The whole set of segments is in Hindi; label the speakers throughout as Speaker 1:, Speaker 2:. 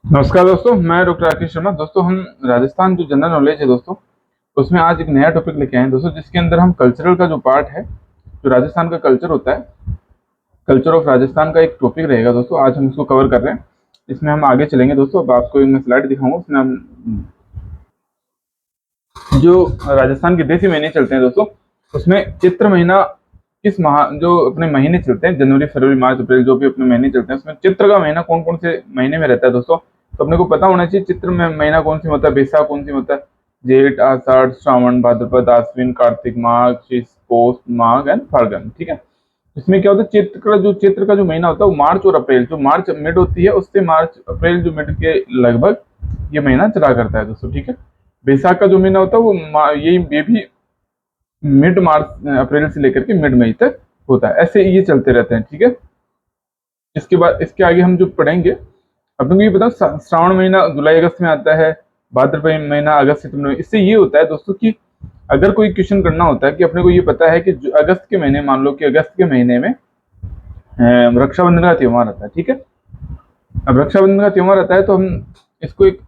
Speaker 1: नमस्कार दोस्तों, मैं डॉक्टर राकेश शर्मा। दोस्तों, हम राजस्थान जो जनरल नॉलेज है दोस्तों, उसमें आज एक नया टॉपिक लेके आए हैं दोस्तों, जिसके अंदर हम कल्चरल का जो पार्ट है, जो राजस्थान का कल्चर होता है, कल्चर ऑफ राजस्थान का एक टॉपिक रहेगा दोस्तों। आज हम इसको कवर कर रहे हैं। इसमें हम आगे चलेंगे दोस्तों। अब आपको एक मैं स्लाइड दिखाऊंगा, उसमें हम जो राजस्थान के देसी महीने चलते हैं दोस्तों, उसमें चित्र महीना किस माह, जो अपने महीने चलते हैं, जनवरी फरवरी मार्च अप्रैल, जो भी अपने महीने चलते हैं, उसमें चित्र का महीना कौन कौन से महीने में रहता है दोस्तों। तो अपने को पता होना चाहिए चित्र में महीना कौन सी होता है, बैसाख कौन सी होता है, जेठ आषाढ़ श्रावण भाद्रपद आश्विन कार्तिक माघ शीश पौष माघ एंड फाल्गुन। ठीक है। इसमें क्या होता है, चित्र का जो महीना होता है वो मार्च और अप्रैल, जो मार्च मिड होती है उससे मार्च अप्रैल जो मिड के लगभग ये महीना चला करता है दोस्तों। ठीक है। बैसाख का जो महीना होता है वो ये भी मिड मार्च अप्रैल से लेकर के मिड मई तक होता है। ऐसे ये चलते रहते हैं। ठीक है। इसके बाद इसके आगे हम जो पढ़ेंगे, अपने को ये पता, श्रावण महीना जुलाई अगस्त में आता है, भाद्रपद महीना अगस्त सितंबर में। इससे ये होता है दोस्तों कि अगर कोई क्वेश्चन करना होता है कि अपने को ये पता है कि अगस्त के महीने, मान लो कि अगस्त के महीने में रक्षाबंधन का त्योहार आता है। ठीक है। अब रक्षाबंधन का त्योहार आता है तो हम इसको एक,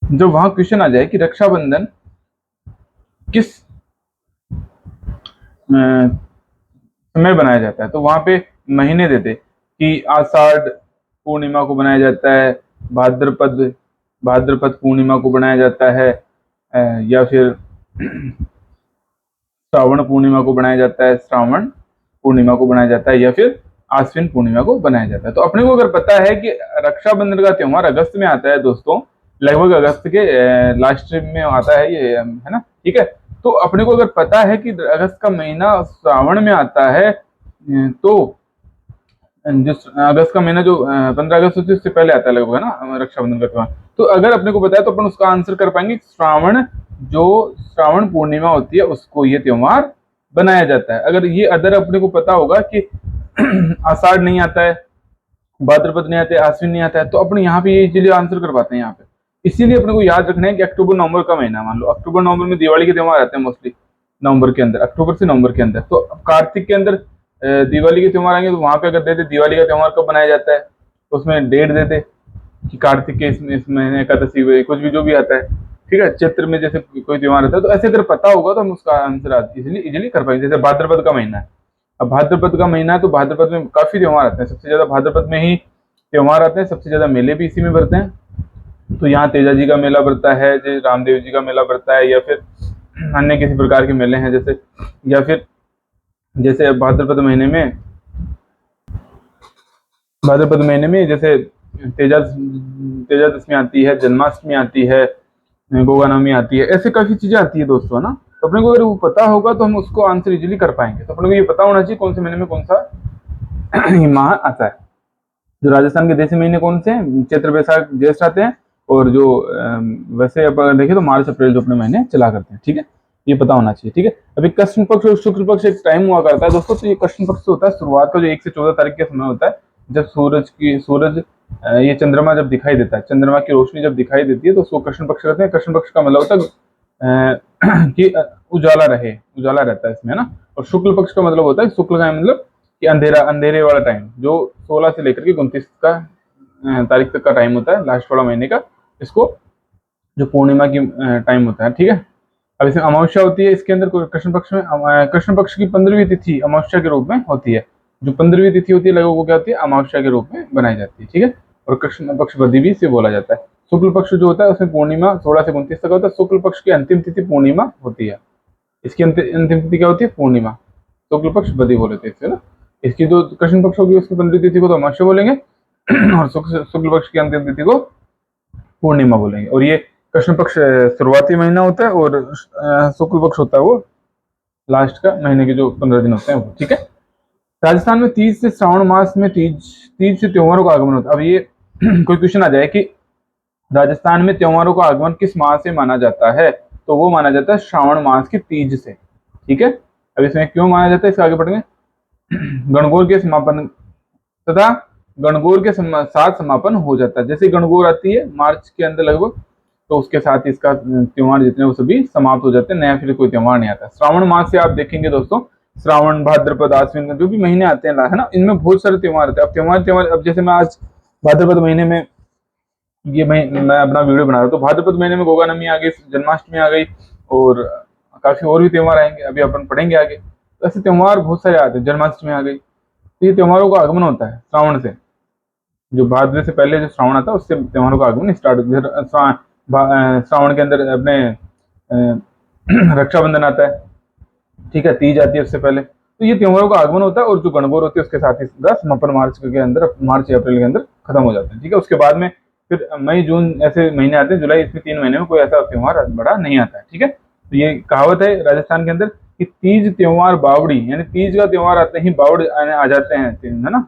Speaker 1: जब वहां क्वेश्चन आ जाए कि रक्षाबंधन किस समय बनाया जाता है, तो वहां पे महीने देते कि आषाढ़ पूर्णिमा को बनाया जाता है, भाद्रपद भाद्रपद पूर्णिमा को बनाया जाता है, या फिर श्रावण पूर्णिमा को बनाया जाता है, श्रावण पूर्णिमा को बनाया जाता है, या फिर आश्विन पूर्णिमा को बनाया जाता है। तो अपने को अगर पता है कि रक्षाबंधन का त्योहार अगस्त में आता है दोस्तों, लगभग अगस्त के लास्ट में आता है ये, है ना। ठीक है। तो अपने को अगर पता है कि अगस्त का महीना श्रावण में आता है, तो जो अगस्त का महीना जो 15 अगस्त होती है उससे पहले आता है लगभग, है ना, रक्षाबंधन का त्योहार। तो अगर अपने को पता है तो अपन उसका आंसर कर पाएंगे, श्रावण पूर्णिमा होती है उसको ये त्योहार बनाया जाता है। अगर ये अदर अपने को पता होगा कि आषाढ़ नहीं आता है, भाद्रपद नहीं आता है, आश्विन नहीं आता है, तो अपन यहाँ पे ये इजीली आंसर कर पाते हैं यहाँ पे। इसीलिए अपने को याद रखना है कि अक्टूबर नवंबर का महीना, मान लो अक्टूबर नवंबर में दिवाली के त्योहार आते हैं मोस्टली, नवंबर के अंदर, अक्टूबर से नवंबर के अंदर। तो कार्तिक के अंदर दिवाली के त्योहार आएंगे, तो वहां पे अगर दे दे दिवाली का त्योहार कब बनाया जाता है, तो उसमें डेट दे दे कि कार्तिक के इस महीने एकादशी हुई, कुछ भी जो भी आता है। ठीक है। चित्र में जैसे कोई त्योहार आता है, तो ऐसे अगर पता होगा तो हम उसका आंसर इजिली इजिली कर पाएंगे। जैसे भाद्रपद का महीना है, अब भाद्रपद का महीना है तो भाद्रपद में काफी त्योहार आते हैं, सबसे ज्यादा भाद्रपद में ही त्योहार आते हैं, सबसे ज्यादा मेले भी इसी में भरते हैं। तो यहाँ तेजा जी का मेला भरता है, जैसे रामदेव जी का मेला भरता है, या फिर अन्य किसी प्रकार के मेले हैं जैसे, या फिर जैसे भाद्रपद महीने में जैसे तेजा तेजा दशमी आती है, जन्माष्टमी आती है, गोगा नवमी आती है, ऐसे काफी चीजें आती है दोस्तों, है ना। तो अपने को अगर वो पता होगा तो हम उसको आंसर इजीली कर पाएंगे। तो अपने को ये पता होना चाहिए कौन से महीने में कौन सा माह आता है। जो राजस्थान के देसी महीने कौन से हैं, चैत्र बैसाख ज्येष्ठ आते हैं, और जो वैसे अपन देखें तो मार्च अप्रैल जो अपने महीने चला करते हैं। ठीक है। ये पता होना चाहिए। ठीक है। अभी कृष्ण पक्ष और शुक्ल पक्ष एक टाइम हुआ करता है दोस्तों। तो ये कृष्ण पक्ष होता है शुरुआत का, जो 1 से 14 तारीख का समय होता है, जब सूरज ये चंद्रमा जब दिखाई देता है, चंद्रमा की रोशनी जब दिखाई देती है, तो उसको कृष्ण पक्ष कहते हैं। कृष्ण पक्ष का मतलब होता है कि उजाला रहता है इसमें, है ना। और शुक्ल पक्ष का मतलब होता है, शुक्ल का मतलब कि अंधेरे वाला टाइम, जो 16 से लेकर के 29 का तारीख तक का टाइम होता है, लास्ट वाला महीने का, इसको जो पूर्णिमा की टाइम होता है। ठीक है। अब इसमें अमावस्या होती है इसके अंदर कृष्ण पक्ष में। कृष्ण पक्ष की 15वीं तिथि अमावस्या के रूप में होती है। जो 15वीं तिथि होती है लगभग वो क्या होती है, अमावस्या के रूप में बनाई जाती है। ठीक है। और कृष्ण पक्ष बदी भी से बोला जाता है। शुक्ल पक्ष जो होता है उसमें पूर्णिमा 16 से 29 तक होता है। शुक्ल पक्ष की अंतिम तिथि पूर्णिमा होती है। इसकी अंतिम तिथि क्या होती है, पूर्णिमा। शुक्ल पक्ष बदी बोले थे इससे ना। इसकी जो कृष्ण पक्ष होगी उसकी 15वीं तिथि को तो अमावस्या बोलेंगे, और शुक्ल पक्ष की अंतिम तिथि को पूर्णिमा बोलेंगे। और ये कृष्ण पक्ष शुरुआती महीना होता है, और शुक्ल पक्ष होता है वो लास्ट का महीने के जो 15 दिन होते हैं वो। ठीक है। राजस्थान में तीज से श्रावण मास में तीज से त्योहारों का आगमन होता है। अब ये कोई क्वेश्चन आ जाए कि राजस्थान में त्योहारों का आगमन किस माह से माना जाता है, तो वो माना जाता है श्रावण मास की तीज से। ठीक है। अब इसमें क्यों माना जाता है, इसका आगे पढ़ेंगे। गणगौर के समापन तथा गणगौर के साथ समापन हो जाता है। जैसे गणगौर आती है मार्च के अंदर लगभग, तो उसके साथ ही इसका त्योहार जितने वो सभी समाप्त हो जाते हैं, नया फिर कोई त्योहार नहीं आता। श्रावण मास से आप देखेंगे दोस्तों, श्रावण भाद्रपद आश्विन जो भी महीने आते हैं, है ना, इनमें बहुत सारे त्योहार आते हैं। अब त्योहार अब जैसे मैं आज भाद्रपद महीने में ये मैं अपना वीडियो बना रहा हूँ। तो भाद्रपद महीने में गोगा नमी आ गई, जन्माष्टमी आ गई और काफी और भी त्योहार आएंगे, अभी अपन पढ़ेंगे आगे। तो ऐसे त्योहार बहुत सारे आते हैं, जन्माष्टमी आ गई। तो ये त्योहारों का आगमन होता है श्रावण से, जो भाद्र से पहले जो श्रावण आता है उससे त्योहारों का आगमन स्टार्ट होता है। श्रावण के अंदर अपने रक्षाबंधन आता है, ठीक है, तीज आती है उससे पहले। तो ये त्योहारों का आगमन होता है और जो गणगौर होती है उसके साथ ही समापन मार्च के अंदर, मार्च या अप्रैल के अंदर खत्म हो जाते हैं, ठीक है। उसके बाद में फिर मई जून ऐसे महीने आते हैं, जुलाई, इसमें 3 महीने में कोई ऐसा त्योहार बड़ा नहीं आता है, ठीक है। तो ये कहावत है राजस्थान के अंदर कि तीज त्योहार बावड़ी, यानी तीज का त्योहार आते ही बावड़ आ जाते हैं, है ना।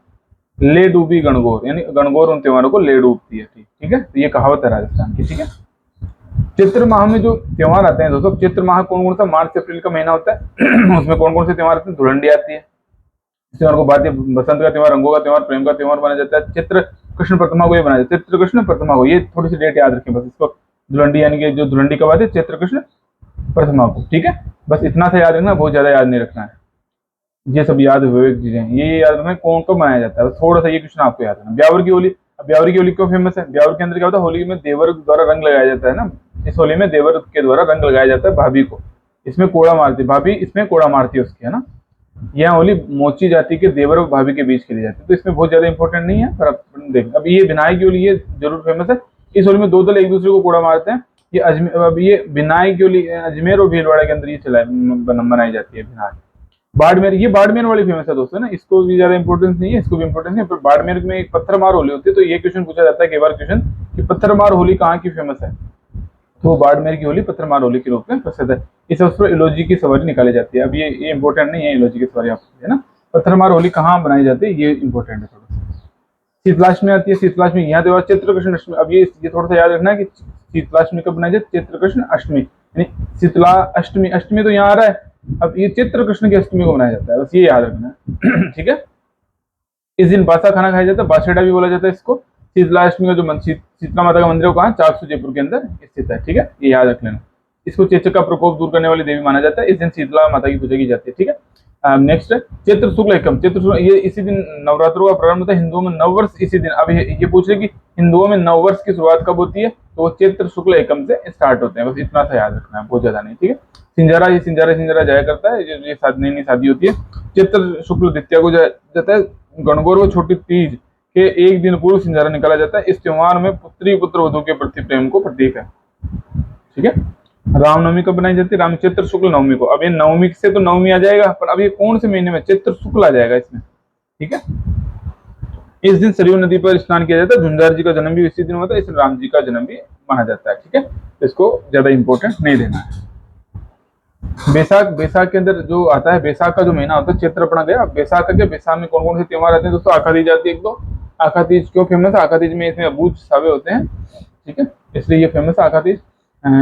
Speaker 1: ले डूबी गणगौर, यानी गणगौर उन त्योहारों को ले डूबती है, ठीक है। तो ये कहावत है राजस्थान की, ठीक है। चैत्र माह में जो त्योहार आते हैं दोस्तों, चैत्र माह कौन कौन सा, मार्च अप्रैल का महीना होता है उसमें कौन कौन से त्योहार आते हैं, धुलंडी आती है, इस त्योहार को भारतीय बसंत का त्योहार, रंगों का त्योहार, प्रेम का त्योहार माना जाता है। चित्र कृष्ण प्रतिमा को ये बनाया जाता है, चित्र कृष्ण प्रतिमा को, ये थोड़ी सी डेट याद रखें बस इसको। धुलंडी यानी कि जो धुलंडी कब आती है, चित्र कृष्ण प्रतिमा को, ठीक है। बस इतना सा याद रखना, बहुत ज्यादा याद नहीं रखना है, ये सब याद हुए चीजें, ये याद रखना कौन कब मनाया जाता है, थोड़ा सा ये क्वेश्चन आपको याद रखना। ब्यावर की होली, अब ब्यावर की होली क्यों फेमस है, ब्यावर के अंदर क्या होता है, होली में देवर द्वारा रंग लगाया जाता है ना। इस होली में देवर के द्वारा रंग लगाया जाता है भाभी को, इसमें कोड़ा मारती भाभी, इसमें कोड़ा मारती है उसकी, है ना। यह होली मोची जाति के देवर और भाभी के बीच खेली जाती है, तो इसमें बहुत ज्यादा इंपॉर्टेंट नहीं है, पर आप देख। अब ये विनायक की होली, ये जरूर फेमस है। इस होली में दो दल एक दूसरे को कोड़ा मारते हैं। ये अजमेर, अब ये विनायक की होली अजमेर और भीलवाड़ा के अंदर ये चला बनाई जाती है विनायक। बाड़मेर, ये बाड़मेर वाली फेमस है दोस्तों ना, इसको भी ज्यादा इंपॉर्टेंस नहीं है, इसको भी इंपॉर्टेंस नहीं है, पर बाड़मेर में एक पत्थर मार होली होती है। तो ये क्वेश्चन पूछा जाता है कई बार क्वेश्चन कि पत्थर मार होली कहाँ की फेमस है, तो बाड़मेर की होली पत्थर मार होली के रूप में प्रसिद्ध है। इस अवसर पर इलोजी की सवारी निकाली जाती है। अब ये इंपॉर्टेंट नहीं है, इलोजी की सवारी आपको, है ना। पत्थर मार होली कहाँ बनाई जाती है, ये इंपॉर्टेंट है थोड़ा सा। शीतलाष्टमी आती है, शीतलाष्टमी यहाँ त्योहार चित्र कृष्ण अष्टमी। अब ये थोड़ा सा याद रखना है कि शीतलाष्टमी कब बनाई जाती है, चित्र कृष्ण अष्टमी, यानी शीतला अष्टमी, अष्टमी तो यहाँ आ रहा है, अब ये चित्र कृष्ण की अष्टमी को मनाया जाता है, बस ये याद रखना है ठीक है। इस दिन बासा खाना खाया जाता है, बासेड़ा भी बोला जाता है इसको। शीतला अष्टमी का जो शीतला माता का मंदिर है कहाँ, चाकसू जयपुर के अंदर स्थित है, ठीक है, ये याद रख लेना। इसको चेचक का प्रकोप दूर करने वाली देवी माना जाता है, इस दिन शीतला माता की पूजा की जाती है, ठीक है। नेक्स्ट है चैत्र शुक्ल एकम, ये इसी दिन नवरात्रों का प्रारंभ होता है, हिंदुओं में नववर्ष इसी दिन। अब ये पूछ रहे कि हिंदुओं में नववर्ष की शुरुआत कब होती है, तो वो चैत्र शुक्ल एकम से स्टार्ट होते हैं, बस इतना सा याद रखना है, बहुत ज्यादा नहीं, ठीक है। सिंजारा, ये सिंजारा जाया करता है, ये नई शादी होती है। चित्र शुक्ल द्वितीया को जाता है। गणगौर व छोटी तीज के एक दिन पूर्व सिंजारा निकाला जाता है। इस त्योहार में पुत्री पुत्र वधु के प्रति प्रेम को प्रतीक है, ठीक है। रामनवमी कब बनाई जाती है, राम चित्र शुक्ल नवमी को। अब ये नवमी से तो नवमी आ जाएगा, पर अब ये कौन से महीने में, चित्र शुक्ल आ जाएगा इसमें, ठीक है। इस दिन सरयू नदी पर स्नान किया जाता है। झुंझार जी का जन्म भी इसी दिन होता है, इसलिए राम जी का जन्म भी माना जाता है, ठीक है। इसको ज्यादा इंपॉर्टेंट नहीं देना है। बैसाख के अंदर जो आता है, बैसाख का जो महीना होता है, चैत्र अपना गया, बैसाख का क्या, बैसाख में कौन कौन से त्योहार आते हैं दोस्तों, आखा तीज आती है एक दो। आखा तीज क्यों फेमस है, आखा तीज में इसमें अबूझ सावे होते हैं, ठीक है, इसलिए ये फेमस है आखा तीज।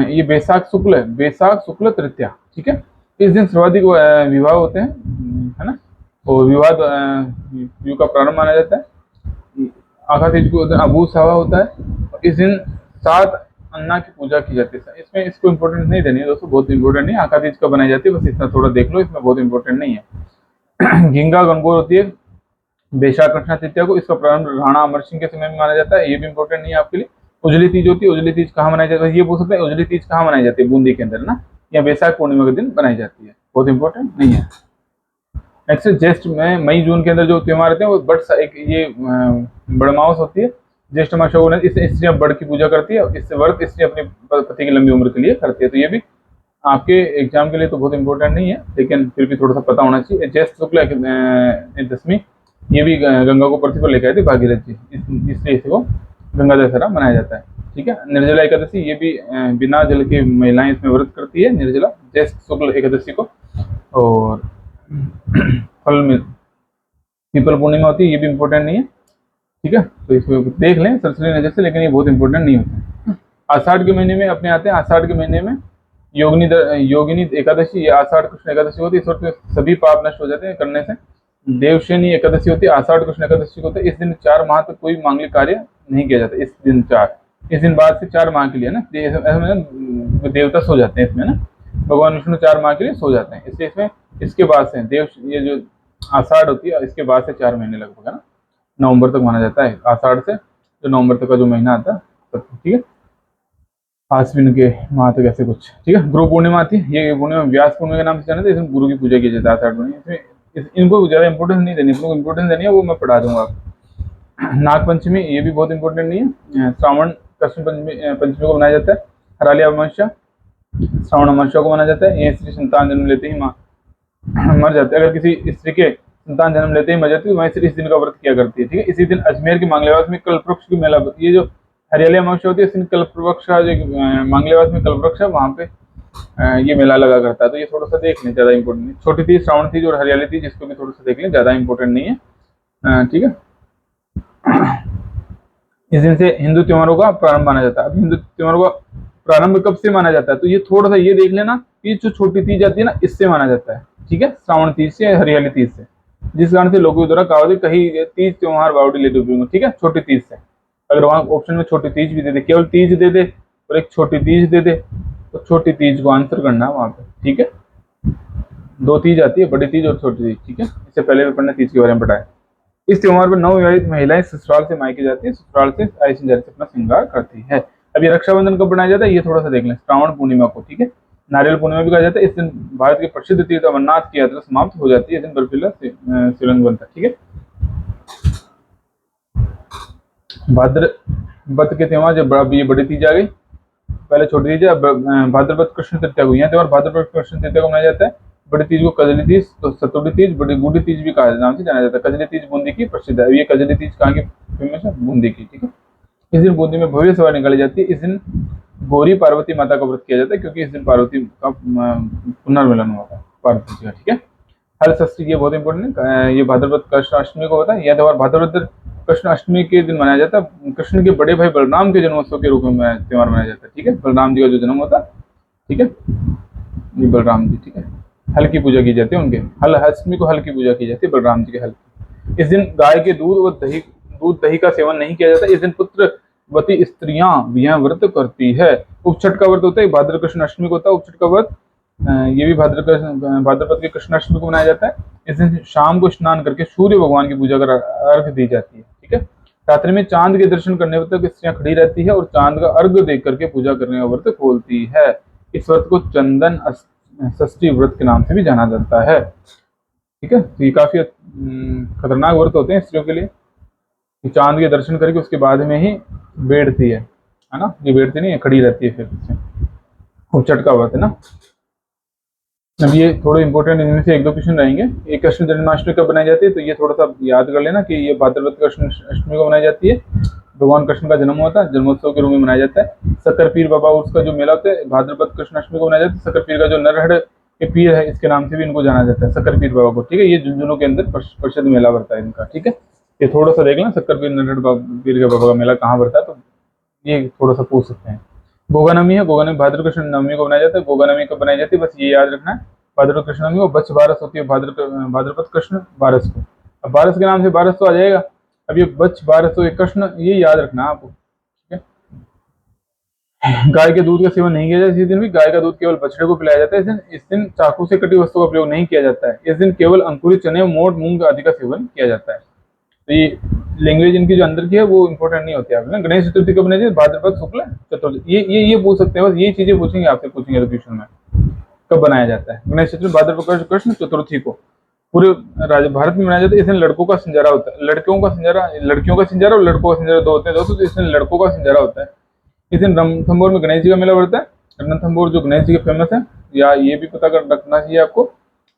Speaker 1: ये बैसाख शुक्ल है, बैसाख शुक्ल तृतीया, ठीक है। इस दिन सर्वाधिक विवाह होते हैं, है ना, और विवाह युग का प्रारंभ माना जाता है। आखा तीज को अबूझ सावा होता है। इस दिन 7 अन्ना की पूजा की जाती है, इसमें इसको इंपॉर्टेंस नहीं देनी है दोस्तों, बहुत इंपॉर्टेंट नहीं है। आखा तीज कब बनाई जाती है, बस इतना थोड़ा देख लो, इसमें बहुत इंपॉर्टेंट नहीं है। घिंगा गणगौर होती है बैशाख कृष्णा तृतीया को, इसका प्रारंभ राणा अमर सिंह के समय में माना जाता है, ये भी इंपॉर्टेंट नहीं है आपके लिए। उजली तीज होती है, उजली तीज कहाँ मनाई जाती है, ये पूछ सकते हैं उजली तीज कहाँ मनाई जाती है, बूंदी के अंदर ना, या बैसाख पूर्णिमा के दिन बनाई जाती है, बहुत इंपॉर्टेंट नहीं है। नेक्स्ट ज्येष्ठ में मई जून के अंदर जो त्योहार रहते हैं वो बट एक ये बड़मावस होती है, ज्येष्ठ मास इससे बड़ की पूजा करती है, इससे व्रत इससे अपने पति की लंबी उम्र के लिए करती है। तो ये भी आपके एग्जाम के लिए तो बहुत इंपॉर्टेंट नहीं है, लेकिन फिर भी थोड़ा सा पता होना चाहिए। ज्येष्ठ शुक्ल दशमी, ये भी गंगा को पृथ्वी पर लेकर आए थे भागीरथ जी, इसलिए इसको गंगा दशहरा मनाया जाता है, ठीक है। निर्जला एकादशी, ये भी बिना जल की महिलाएं इसमें व्रत करती है, निर्जला ज्येष्ठ शुक्ल एकादशी को। और फल में पीपल पूर्णिमा होती है, ये भी इंपॉर्टेंट नहीं है, ठीक है। तो इसको देख लें सरसरी नजर से, लेकिन ये बहुत इंपॉर्टेंट नहीं होता है। आषाढ़ के महीने में अपने आते हैं, आषाढ़ के महीने में योगिनी एकादशी, ये आषाढ़ कृष्ण एकादशी होती है, इस वक्त सभी पाप नष्ट हो जाते हैं करने से। देवशयनी एकादशी होती है, आषाढ़ कृष्ण एकादशी होती है। इस दिन 4 माह तक कोई मांगलिक कार्य नहीं किया जाता, इस दिन बाद से 4 माह के लिए ना, देवता सो जाते हैं इसमें ना, भगवान विष्णु 4 माह के लिए सो जाते हैं, इसलिए इसमें इसके बाद से ये जो आषाढ़ होती है, इसके बाद से 4 महीने लगभग है ना, नवंबर तक माना जाता है। आषाढ़ से जो नवंबर तक का जो महीना आता है तत्व, ठीक है। आश्विन के माह तक ऐसे कुछ, ठीक है। गुरु पूर्णिमा आती है, ये पूर्णिमा व्यास पूर्णिमा के नाम से जाना, इसमें गुरु की पूजा की जाती है 8 महीने। इसमें इनको ज्यादा इंपॉर्टेंस नहीं देनी, अपने इंपॉर्टेंस देनी है वो मैं पढ़ा दूंगा आपको। नाग पंचमी ये भी बहुत इंपॉर्टेंट नहीं है। श्रावण कृष्ण पंचमी को मनाया जाता है। हराली अमावस्या श्रावण अमावस्या को मनाया जाता है। ये स्त्री संतान जन्म लेते ही मर जाते हैं। अगर किसी स्त्री के संतान जन्म लेते ही मर जाती है तो वह स्त्री इस दिन का व्रत किया करती है, ठीक है। इसी दिन अजमेर के मांगलेवास में कल्पवृक्ष की मेला, ये जो हरियाली अमावस्या होती है इस दिन कल्पवृक्ष का जो मांगलेवास में कल्पवृक्ष है वहां पे ये मेला लगा करता है। तो ये थोड़ा सा देख लें, ज्यादा इंपॉर्टेंट नहीं। छोटी तीज, श्रावण तीज और हरियाली तीज इसको भी थोड़ा सा देख लें, ज्यादा इंपॉर्टेंट नहीं है, ठीक है। इस दिन से हिंदू त्योहारों का प्रारंभ माना जाता है। अब हिंदू त्योहारों का प्रारंभ कब से माना जाता है, तो ये थोड़ा सा ये देख लेना कि जो छोटी तीज आती है ना इससे माना जाता है, ठीक है। श्रावण तीज से, हरियाली तीज से, जिस कारण से लोगों द्वारा कहा कहीं तीज त्योहार बावड़ी ले डूबेंगे, ठीक है। छोटी तीज से, अगर वहां ऑप्शन में छोटी तीज भी दे दे, केवल तीज दे दे और एक छोटी तीज दे दे, तो छोटी तीज को आंसर करना है वहां पे, ठीक है। 2 तीज आती है, बड़ी तीज और छोटी तीज, ठीक है। इससे पहले भी अपने तीज के बारे में पढ़ा है। इस त्योहार पर नवविवाहित महिलाएं ससुराल से मायके जाती है, ससुराल से आई सिंगार से अपना श्रृंगार करती है। अब ये रक्षाबंधन कब बनाया जाता है ये थोड़ा सा देख लें, श्रावण पूर्णिमा को, ठीक है। नारियल पूर्णिमा भी कहा जाता है। इस दिन भारत के प्रसिद्ध तीर्थ अमरनाथ की यात्रा समाप्त हो जाती है। इस दिन बर्फीला शिवलिंग बनता है, ठीक है। भाद्रपद के त्योहार, जब ये बड़ी तीज आ गई, पहले छोटी तीज है, अब भाद्रपद कृष्ण तृतीया को, यहाँ त्योहार भाद्रपद कृष्ण तृतीया को मनाया जाता है। बड़ी तीज को कजली तीज, तो सतुड़ी तीज, बड़ी बूढ़ी तीज भी कहा नाम से जाना जाता है। कजली तीज बूंदी की प्रसिद्ध है। ये कजली तीज कहाँ की फेमस है, बूंदी की, ठीक है। इस दिन बूंदी में भव्य सभा निकाली जाती है। इस दिन गौरी पार्वती माता का व्रत किया जाता है, क्योंकि इस दिन पार्वती का पुनर्मिलन हुआ था पार्वती जी का, ठीक है। हल षष्ठी, ये बहुत इंपॉर्टेंट है, ये भाद्रपद कृष्ण अष्टमी को होता है। यह त्योहार भाद्रपद कृष्ण अष्टमी के दिन मनाया जाता है। कृष्ण के बड़े भाई बलराम के जन्मोत्सव के रूप में त्योहार मनाया जाता है, ठीक है। बलराम जी का जो जन्म होता है, ठीक है, ये बलराम जी, ठीक है। हल की पूजा की जाती है उनके, हल अष्टमी को हल की पूजा की जाती है बलराम जी के हल की। इस दिन गाय के दूध व दही का सेवन नहीं किया जाता। इस दिन पुत्रवती स्त्रियां यह व्रत करती है। उपछठ का व्रत होता है, भाद्र कृष्ण अष्टमी को होता है उपछठ का व्रत। ये भी भाद्रपद के कृष्णाष्टमी को मनाया जाता है। इस दिन शाम को स्नान करके सूर्य भगवान की पूजा कर अर्घ दी जाती है, ठीक है। रात्रि में चांद के दर्शन करने तक स्त्रियां खड़ी रहती है और चांद का अर्घ देख करके पूजा करने का व्रत खोलती है। इस व्रत को चंदन षष्ठी व्रत के नाम से भी जाना जाता है, ठीक है। तो ये काफी खतरनाक व्रत होते हैं स्त्रियों के लिए, कि चांद के दर्शन करके उसके बाद में ही बैठती है ना, ये बैठती नहीं है, खड़ी रहती है फिर उपछठ का व्रत है ना। अब ये थोड़े इंपॉर्टेंट, इनमें से 1-2 क्वेश्चन रहेंगे। ये कृष्ण जन्माष्टमी कब बनाई जाती है, तो ये थोड़ा सा याद कर लेना कि ये भाद्रपद कृष्ण अष्टमी को मनाई जाती है। भगवान कृष्ण का जन्म होता है, जन्मोत्सव के रूप में मनाया जाता है। शक्कर पीर बाबा उसका जो मेला होता है भाद्रपद कृष्ण अष्टमी को मनाया जाता है। शक्कर पीर का जो नरहड़ के पीर है इसके नाम से भी इनको जाना जाता है, शक्कर पीर बाबा को, ठीक है। ये झुंझुनू के अंदर प्रसिद्ध मेला भरता है इनका, ठीक है। ये थोड़ा सा देख लें, शक्कर पीर नरहड़ पीर के बाबा का मेला कहाँ भरता है, तो ये थोड़ा सा पूछ सकते हैं। गोगा नवमी है, गोगा नवमी भाद्र कृष्ण नवमी को बनाया जाता है। गोगा नवमी कब बनाई जाती है, बस ये याद रखना है। भाद्रपद कृष्ण नवमी को बच्च बारस होती है, भाद्रपद कृष्ण बारस को। अब बारस के नाम से बारस तो आ जाएगा। अब ये बच्च बारस तो कृष्ण, ये याद रखना आपको, ठीक है। गाय के दूध का सेवन नहीं किया जाता इस दिन भी। गाय का दूध केवल बछड़े को पिलाया जाता है। इस दिन चाकू से कटी वस्तु का प्रयोग नहीं किया जाता है। इस दिन केवल अंकुरित चने, मोट, मूंग आदि का सेवन किया जाता है। तो ये लैंग्वेज इनकी जो अंदर की है वो इंपॉर्टेंट नहीं होती है। गणेश चतुर्थी कब बनाई जाती है, भाद्रपद शुक्ल चतुर्थी। ये पूछ सकते हैं, बस यही चीजें पूछेंगे आपसे, पूछेंगे क्वेश्चन में कब बनाया जाता है गणेश चतुर्थी, भाद्रपद कृष्ण चतुर्थी को पूरे भारत में मनाया जाता है। इस दिन लड़कों का सिंजारा होता है, लड़कियों का सिंजारा, लड़कियों का सिंजारा और लड़कों का सिंजारा दो होते हैं दोस्तों। तो इस दिन लड़कों का सिंजारा होता है। इस दिन रणथंभौर में गणेश जी का मेला बढ़ता है। रणथंभौर जो गणेश जी के फेमस है, या ये भी पता कर रखना चाहिए आपको।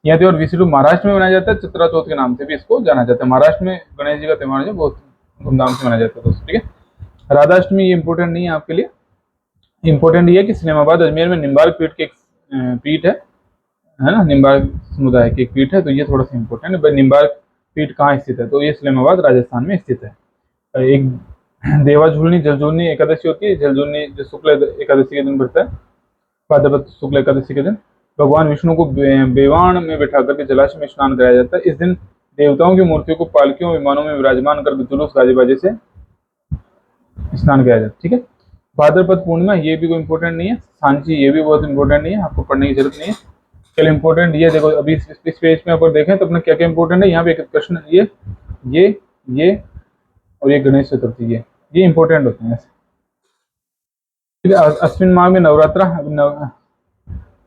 Speaker 1: यह त्योहार विष्णु महाराष्ट्र में मनाया जाता है, चित्रा चौथ के नाम से भी इसको जाना जाता है। महाराष्ट्र में गणेश जी का त्योहार जो बहुत धूमधाम से मनाया जाता है दोस्तों, ठीक है। राधाष्टमी ये इंपॉर्टेंट नहीं है आपके लिए। इंपॉर्टेंट ये है कि इस्लामाबाद अजमेर में निम्बार्क पीठ के एक पीठ है ना, निम्बार्क समुदाय की एक पीठ है, तो ये थोड़ा सा इंपॉर्टेंट है भाई। निम्बार्क पीठ कहाँ स्थित है, तो ये इस्लामाबाद राजस्थान में स्थित है। एक देवा झूलनी जलझूलनी एकादशी होती है, जलझूलनी जो शुक्ल एकादशी के दिन बढ़ता है, भाद्रपद शुक्ल एकादशी के दिन भगवान विष्णु को बेवाण में बैठा करके जलाशय में स्नान कराया जाता है। इस दिन देवताओं की मूर्तियों को पालकियों विमानों में विराजमान कर जुलूस गाजे बाजे से स्नान कराया जाता है, ठीक है। भाद्रपद पूर्णिमा ये भी कोई इंपॉर्टेंट नहीं है। सांची ये भी बहुत इंपॉर्टेंट नहीं है, आपको पढ़ने की जरूरत नहीं है। चलो इंपॉर्टेंट ये देखो, अभी इस पेज में अगर देखें तो अपने क्या क्या इंपॉर्टेंट है। यहाँ पे कृष्ण ये और ये गणेश चतुर्थी, ये इंपॉर्टेंट होते हैं ऐसे, ठीक है। अश्विन माह में नवरात्र,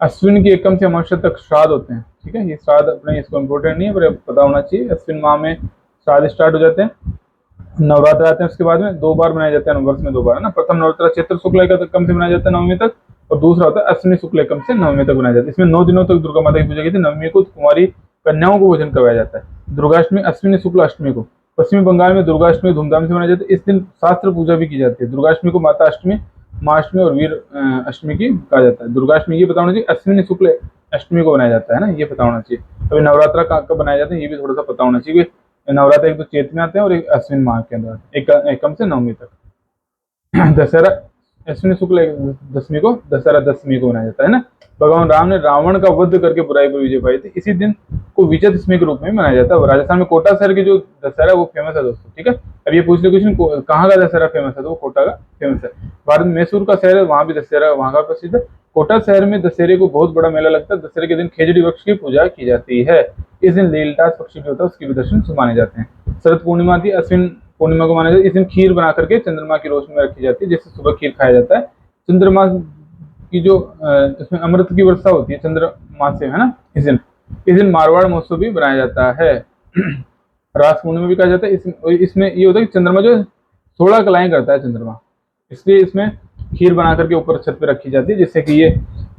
Speaker 1: अश्विन की एकम से अमावस्या तक श्राद्ध होते हैं। ठीक है, ये श्राद्ध अपने इसको इम्पोर्टेंट नहीं है पर पता होना चाहिए। अश्विन माह में श्राद्ध स्टार्ट हो जाते हैं, नवरात्र आते हैं, उसके बाद में 2 बार मनाए जाते हैं, वर्ष में 2 बार है ना। प्रथम नवरात्र चैत्र शुक्ल एकम से मनाया जाता है नवमी तक, और दूसरा होता है अश्विनी शुक्ल एकम से नवमी तक मनाया जाता है। इसमें 9 दिनों तक दुर्गा माता की पूजा की थी। नवमी को कुमारी कन्याओं को भोजन करवाया जाता है। दुर्गाष्टमी अश्विनी शुक्ल अष्टमी को, पश्चिमी बंगाल में दुर्गाष्टमी धूमधाम से मनाई जाती है। इस दिन शास्त्र पूजा भी की जाती है। दुर्गाष्टमी को माता अष्टमी, माँ अष्टमी और वीर अष्टमी की कहा जाता है। दुर्गाष्टमी ये पता होना चाहिए अश्विनी शुक्ल अष्टमी को बनाया जाता है ना, ये पता होना चाहिए। अभी नवरात्र कब बनाए जाते हैं ये भी थोड़ा सा पता होना चाहिए। नवरात्र एक तो चैत में आते हैं और एक अश्विन माह के अंदर, एकम से नवमी तक। दशहरा अश्विनी शुक्ल दशमी को, दशहरा दशमी को मनाया जाता है ना। भगवान राम ने रावण का वध करके बुराई पर विजय पाई थी। इसी दिन को विजय दशमी के रूप में मनाया जाता है। राजस्थान में कोटा शहर के जो दशहरा है वो फेमस है दोस्तों। ठीक है, अब ये पूछ ले क्वेश्चन कहाँ का दशहरा फेमस है, तो वो कोटा का फेमस है। भारत में मैसूर का शहर है, वहां भी दशहरा वहां का प्रसिद्ध है। कोटा शहर में दशहरे को बहुत बड़ा मेला लगता है। दशहरे के दिन खेजड़ी वृक्ष की पूजा की जाती है। इस दिन लीलटास पक्षी भी होता है, उसके भी दर्शन माने जाते हैं। शरद पूर्णिमा थी, अश्विन पूर्णिमा को माना जाता है। इस दिन खीर बना करके चंद्रमा की रोशनी में रखी जाती है, जिससे सुबह खीर खाया जाता है। चंद्रमा की जो इसमें अमृत की वर्षा होती है चंद्रमा से, है ना। इस दिन मारवाड़ महोत्सव भी बनाया जाता है। रास पूर्णिमा भी कहा जाता है। इसमें ये होता है कि चंद्रमा जो 16 कलाएं करता है चंद्रमा, इसलिए इसमें खीर बना करके ऊपर छत पे रखी जाती है, जिससे कि ये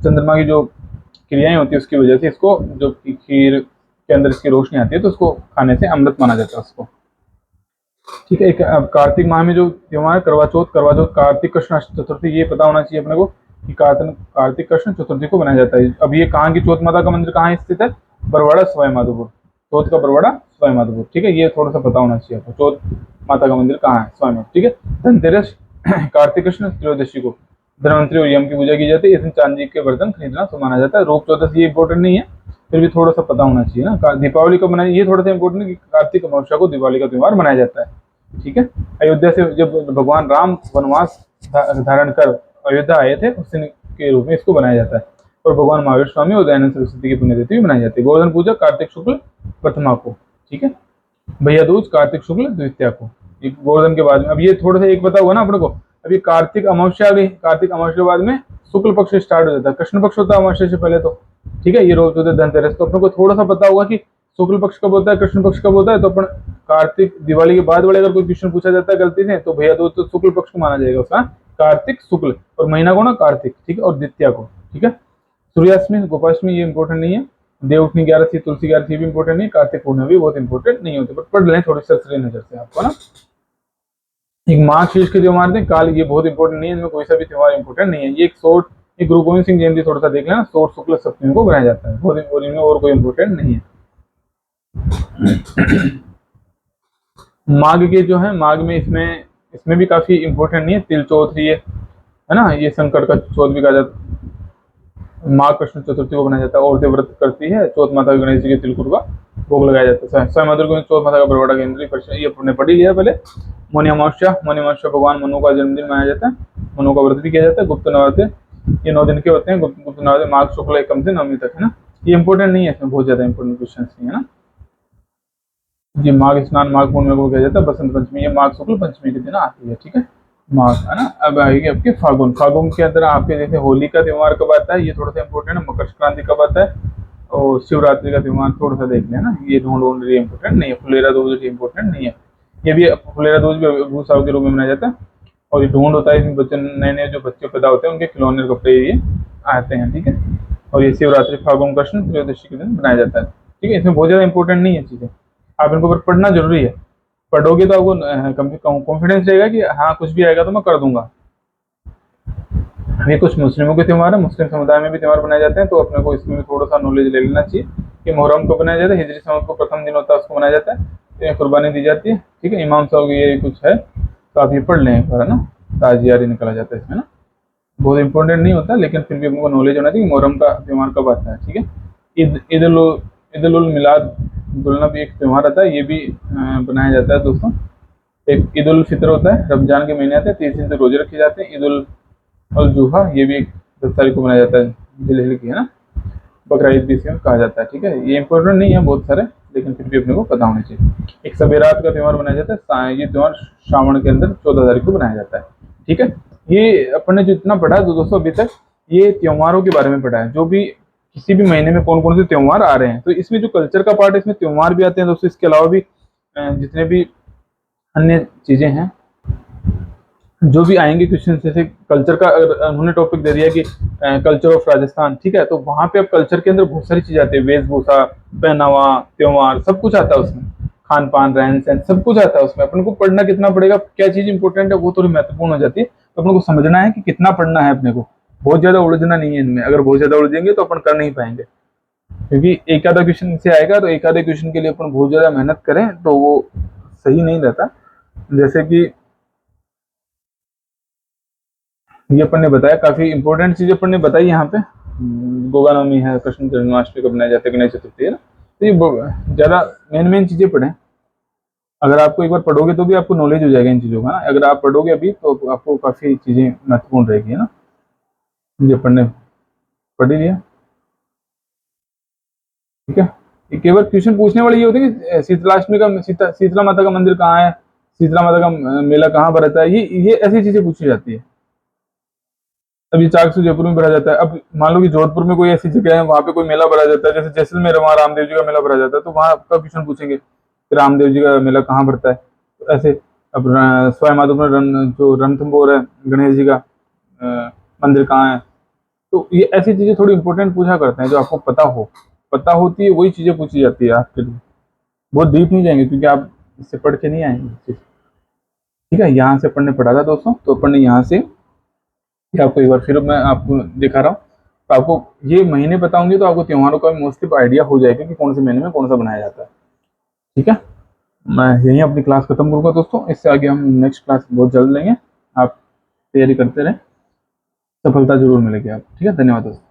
Speaker 1: चंद्रमा की जो क्रियाएं होती है उसकी वजह से इसको, जो खीर के अंदर इसकी रोशनी आती है तो उसको खाने से अमृत माना जाता है उसको। ठीक है, एक कार्तिक माह में जो त्योहार करवा चौथ, कार्तिक कृष्ण चतुर्थी, ये पता होना चाहिए अपने को कि कार्तिक कृष्ण चतुर्थी को बनाया जाता है। अब ये कहाँ की चौथ माता का मंदिर कहाँ स्थित है, बरवाड़ा सवाई माधोपुर। चौथ का बरवाड़ा सवाई माधोपुर। ठीक है, ये थोड़ा सा पता होना चाहिए आपको, चौथ माता का मंदिर कहाँ है, सवाई माधोपुर। ठीक है, धनतेरस कार्तिक कृष्ण त्रयोदशी को धनवंतरी और यम की पूजा की जाती है। इस दिन चांदी के बर्तन खरीदना तो माना जाता है। रूप चौदस ये इंपॉर्टेंट नहीं है, फिर भी थोड़ा सा पता होना चाहिए ना। दीपावली को मनाया, ये थोड़ा सा इंपॉर्टेंट है कि कार्तिक अमावस्या को दिवाली का त्योहार मनाया जाता है। ठीक है, अयोध्या से जब भगवान राम वनवास धारण कर अयोध्या आए थे उस दिन के रूप में इसको बनाया जाता है। और भगवान महावीर स्वामी और दयानंद सरस्वती की पुण्यतिथि भी मनाई जाती है। गोवर्धन पूजा कार्तिक शुक्ल प्रथमा को। ठीक है, भैया दूज कार्तिक शुक्ल द्वितीया को, गोवर्धन के बाद में। अब ये थोड़ा सा एक पता हुआ ना अपने को। अभी कार्तिक अमावस्या आ गई, कार्तिक अमावस्या के बाद में शुक्ल पक्ष स्टार्ट हो जाता है। कृष्ण पक्ष होता है अमावस्या से पहले तो। ठीक है, ये रोज होते धनतेरस, तो अपने को थोड़ा सा पता होगा कि शुक्ल पक्ष कब होता है, कृष्ण पक्ष कब होता है। तो अपन कार्तिक दिवाली के बाद वाले अगर कोई क्वेश्चन पूछा जाता है गलती से, तो भैया दूज तो शुक्ल पक्ष को माना जाएगा उसका, कार्तिक शुक्ल, और महीना को ना कार्तिक। ठीक है, और द्वितीया को। ठीक है, सूर्याष्टमी गोपाष्टमी ये इंपॉर्टेंट नहीं है। देवउठनी 11 तुलसी 11 भी इंपॉर्टेंट नहीं। कार्तिक पूर्णिमा भी बहुत इंपॉर्टेंट नहीं होती, बट पढ़ लें थोड़ी सरसरी नजर से आपको ना। एक माघ शीर्ष के त्योहार थे काल, ये बहुत इंपॉर्टेंट नहीं है, इनमें कोई सा भी त्योहार इंपॉर्टेंट नहीं है। ये एक गुरु गोविंद सिंह जयंती थोड़ा सा देख लेना, सोट शुक्ल सप्तमी को बनाया जाता है, बहुत इंपॉर्टेंट, और कोई इंपॉर्टेंट नहीं है। माघ के जो है, माघ में इसमें भी काफी इंपॉर्टेंट नहीं है। तिल चौथ ये है ना, ये संकट का चौथ भी कहा जाता है। माघ कृष्ण चतुर्थी को बनाया जाता है। औरतें व्रत करती है, चौथ माता गणेश जी के तिलकुट का भोग लगाया जाता है। स्वयं माता को चौथ माता का बरवाड़ा केंद्रीय परिषद, ये अपने पढ़ ही लिया पहले। मौनी अमावस्या भगवान मनु का जन्मदिन मनाया जाता है, मनु का व्रत भी किया जाता है। गुप्त नवरात्र ये 9 दिन के होते हैं। गुप्त नवरात्र माघ शुक्ल एकम से नवमी तक है ना। ये इंपॉर्टेंट नहीं है, इसमें बहुत ज्यादा इंपॉर्टेंट क्वेश्चन नहीं है ना जी। माघ स्नान माघ पूर्णिमा को किया जाता है। बसंत पंचमी ये माघ शुक्ल पंचमी के दिन आती है। ठीक है, माघ है ना। अब आएगी आपके फागुन। फागुन के अंदर आपके जैसे होली का त्योहार कब आता है, ये थोड़ा सा इंपॉर्टेंट है। मकर संक्रांति कब आता है, और शिवरात्रि का त्योहार थोड़ा सा देख लें ना। ये ढूंढ इंपॉर्टेंट नहीं है। फुलेरा दूज इंपॉर्टेंट नहीं है। ये भी फुलेरा दूज भी भूसाव के रूप में मनाया जाता है। और ये ढूंढ होता है, इसमें बच्चे नए नए जो बच्चे पैदा होते हैं उनके खिलौने कपड़े ये आते हैं। ठीक है, और ये शिवरात्रि फागुन कृष्ण त्रयोदशी के दिन बनाया जाता है। ठीक है, इसमें बहुत ज्यादा इंपॉर्टेंट नहीं है चीजें, आप इनको पर पढ़ना जरूरी है। पढ़ोगे तो आपको कॉन्फिडेंस रहेगा कि हाँ कुछ भी आएगा तो मैं कर दूंगा। ये कुछ मुस्लिमों के त्यौहार है, मुस्लिम समुदाय में भी त्यौहार बनाए जाते हैं, तो अपने को इसमें थोड़ा सा नॉलेज ले लेना चाहिए कि मुहर्रम को बनाया जाता है। हिजरी संवत को प्रथम दिन होता है, उसको मनाया जाता है, तो कुर्बानी दी जाती है। ठीक है, इमाम साहब ये कुछ है, तो आप ये पढ़ लें एक बार है ना। ताजियारी निकला जाता है इसमें ना, बहुत इंपॉर्टेंट नहीं होता, लेकिन फिर भी हमको नॉलेज होना चाहिए मुहर्रम का त्यौहार कब आता है। ठीक है, ईद उल मिलाद दुल्ला भी एक त्यौहार आता है, ये भी बनाया जाता है दोस्तों। एक ईद उल फितर होता है, रमजान के महीने आते हैं, 30 दिन से रोजे रखे जाते हैं। ईद उल जुहा ये भी 10 तारीख को मनाया जाता है, जिलहिल की है ना। बकरा ईद भी इसे कहा जाता है। ठीक है, ये इंपॉर्टेंट नहीं है बहुत सारे, लेकिन फिर भी अपने को पता होना चाहिए। एक सबेरात का त्यौहार मनाया जाता है, ये त्यौहार श्रावण के अंदर 14 तारीख को बनाया जाता है। ठीक है, ये अपन ने जो इतना पढ़ा है दोस्तों अभी तक, ये त्योहारों के बारे में पढ़ा है, जो भी किसी भी महीने में कौन कौन से त्योहार आ रहे हैं। तो इसमें जो कल्चर का पार्ट है, इसमें त्योहार भी आते हैं दोस्तों। इसके अलावा भी जितने भी अन्य चीजें हैं जो भी आएंगे क्वेश्चन, जैसे कल्चर का अगर उन्होंने टॉपिक दे दिया कि कल्चर ऑफ राजस्थान, ठीक है, तो वहां पे अब कल्चर के अंदर बहुत सारी चीजें आती है, वेशभूषा, पहनावा, त्योहार, सब कुछ आता है उसमें, खान पान, रहन सहन, सब कुछ आता है उसमें। अपन को पढ़ना कितना पड़ेगा, क्या चीज इंपॉर्टेंट है, वो थोड़ी महत्वपूर्ण हो जाती है। तो अपन को समझना है कि कितना पढ़ना है अपने को, बहुत ज्यादा उलझना नहीं है इनमें। अगर बहुत ज्यादा उलझेंगे तो अपन कर नहीं पाएंगे, क्योंकि एक आधा क्वेश्चन से आएगा, तो एक आधे क्वेश्चन के लिए अपन बहुत ज्यादा मेहनत करें तो वो सही नहीं रहता। जैसे कि ये अपन ने बताया, काफी इंपॉर्टेंट चीज अपन ने बताई यहाँ पे। गोगा नवमी है, कृष्ण जन्माष्टमी को बनाया जाता है, गणेश चतुर्थी है ना। तो ये ज्यादा मेन मेन चीजें पढ़ें। अगर आपको एक बार पढ़ोगे तो भी आपको नॉलेज हो जाएगा इन चीजों का ना। अगर आप पढ़ोगे अभी तो आपको काफी चीजें महत्वपूर्ण रहेगी, है ना। ये अपन ने पढ़ ही लिया, ठीक है। ये केवल क्वेश्चन पूछने वाले ये होते हैं कि शीतलाष्टमी का शीतला माता का मंदिर कहाँ है, शीतला माता का मेला कहाँ भरता है, ये ऐसी चीजें पूछी जाती है। अब ये चाकसू जयपुर में भरा जाता है। अब मान लो कि जोधपुर में कोई ऐसी जगह है, वहां पे कोई मेला भरा जाता है, जैसे जैसलमेर, वहां रामदेव जी का मेला भरा जाता है, तो वहां आपका क्वेश्चन पूछेंगे कि रामदेव जी का मेला कहाँ भरता है। तो ऐसे अब सवाई माधोपुर में जो रणथंभौर है, गणेश जी का मंदिर कहाँ है। तो ये ऐसी चीजें थोड़ी इंपॉर्टेंट पूछा करते हैं, जो आपको पता होती है, वही चीजें पूछी जाती है आपके लिए। बहुत डीप नहीं जाएंगे, क्योंकि आप इससे पढ़ के नहीं आएंगे, ठीक है। यहाँ से अपन ने पढ़ा था दोस्तों, तो अपन ने यहाँ से, ये आपको एक बार फिर मैं आपको दिखा रहा हूँ। तो आपको ये महीने पता होंगे तो आपको त्योहारों का मोस्टली आइडिया हो जाएगा कि कौन से महीने में कौन सा बनाया जाता है, ठीक है। मैं यहीं अपनी क्लास खत्म करूंगा दोस्तों। इससे आगे हम नेक्स्ट क्लास बहुत जल्द लेंगे। आप तैयारी करते रहें, सफलता जरूर मिलेगी आप, ठीक है। धन्यवाद दोस्तों।